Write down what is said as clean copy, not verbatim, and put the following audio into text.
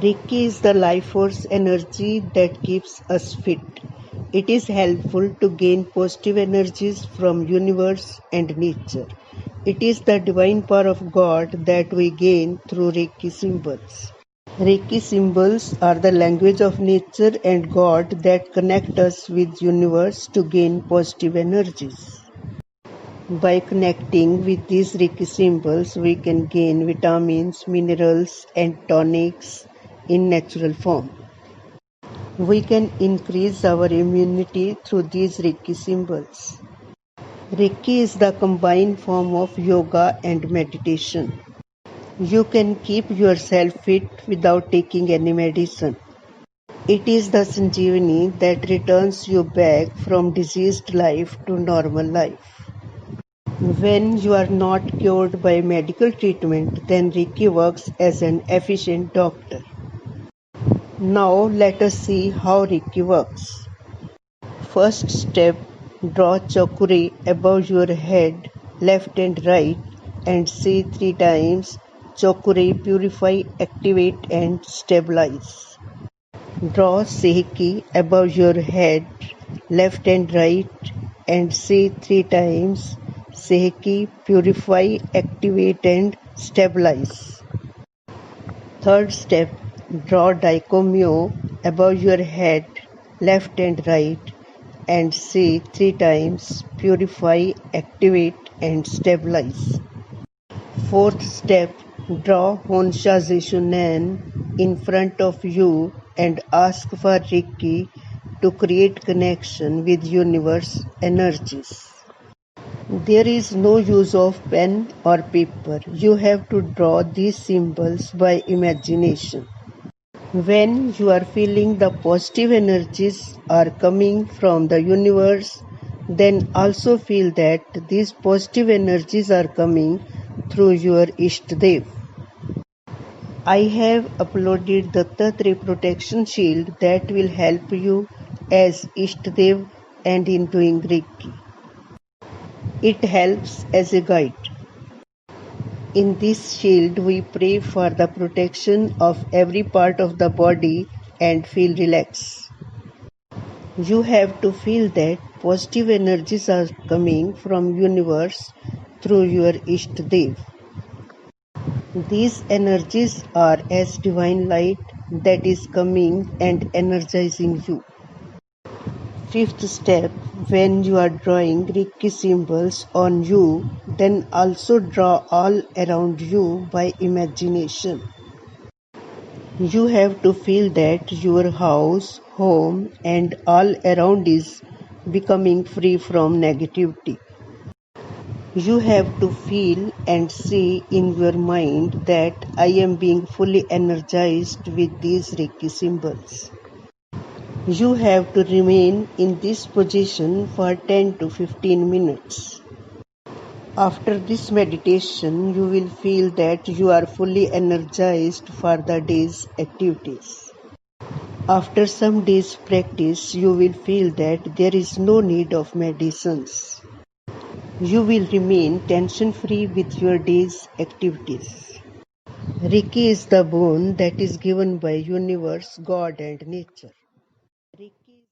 Reiki is the life force energy that keeps us fit. It is helpful to gain positive energies from universe and nature. It is the divine power of God that we gain through Reiki symbols. Reiki symbols are the language of nature and God that connect us with universe to gain positive energies. By connecting with these Reiki symbols, we can gain vitamins, minerals, and tonics in natural form. We can increase our immunity through these Reiki symbols. Reiki is the combined form of yoga and meditation. You can keep yourself fit without taking any medicine. It is the Sanjeevani that returns you back from diseased life to normal life. When you are not cured by medical treatment, then Reiki works as an efficient doctor. Now let us see how Reiki works. First step, draw chakra above your head, left and right, and say 3 times, chakra purify, activate and stabilize. Draw Seiki above your head, left and right, and say 3 times, Seiki purify, activate and stabilize. Third step, draw Daikomyo above your head, left and right, and say 3 times, purify, activate and stabilize. Fourth step, draw Honsha Zeshunen in front of you and ask for Reiki to create connection with universe energies. There is no use of pen or paper. You have to draw these symbols by imagination. When you are feeling the positive energies are coming from the universe, then also feel that these positive energies are coming through your Ishtadev. I have uploaded the Tatre protection shield that will help you as Ishtadev and in doing Reiki. It helps as a guide. In this shield, we pray for the protection of every part of the body and feel relaxed. You have to feel that positive energies are coming from universe through your Ishtadev. These energies are as divine light that is coming and energizing you. Fifth step, when you are drawing Reiki symbols on you, then also draw all around you by imagination. You have to feel that your house, home and all around is becoming free from negativity. You have to feel and see in your mind that I am being fully energized with these Reiki symbols. You have to remain in this position for 10 to 15 minutes. After this meditation, you will feel that you are fully energized for the day's activities. After some days' practice, you will feel that there is no need of medicines. You will remain tension-free with your day's activities. Reiki is the boon that is given by universe, God and nature.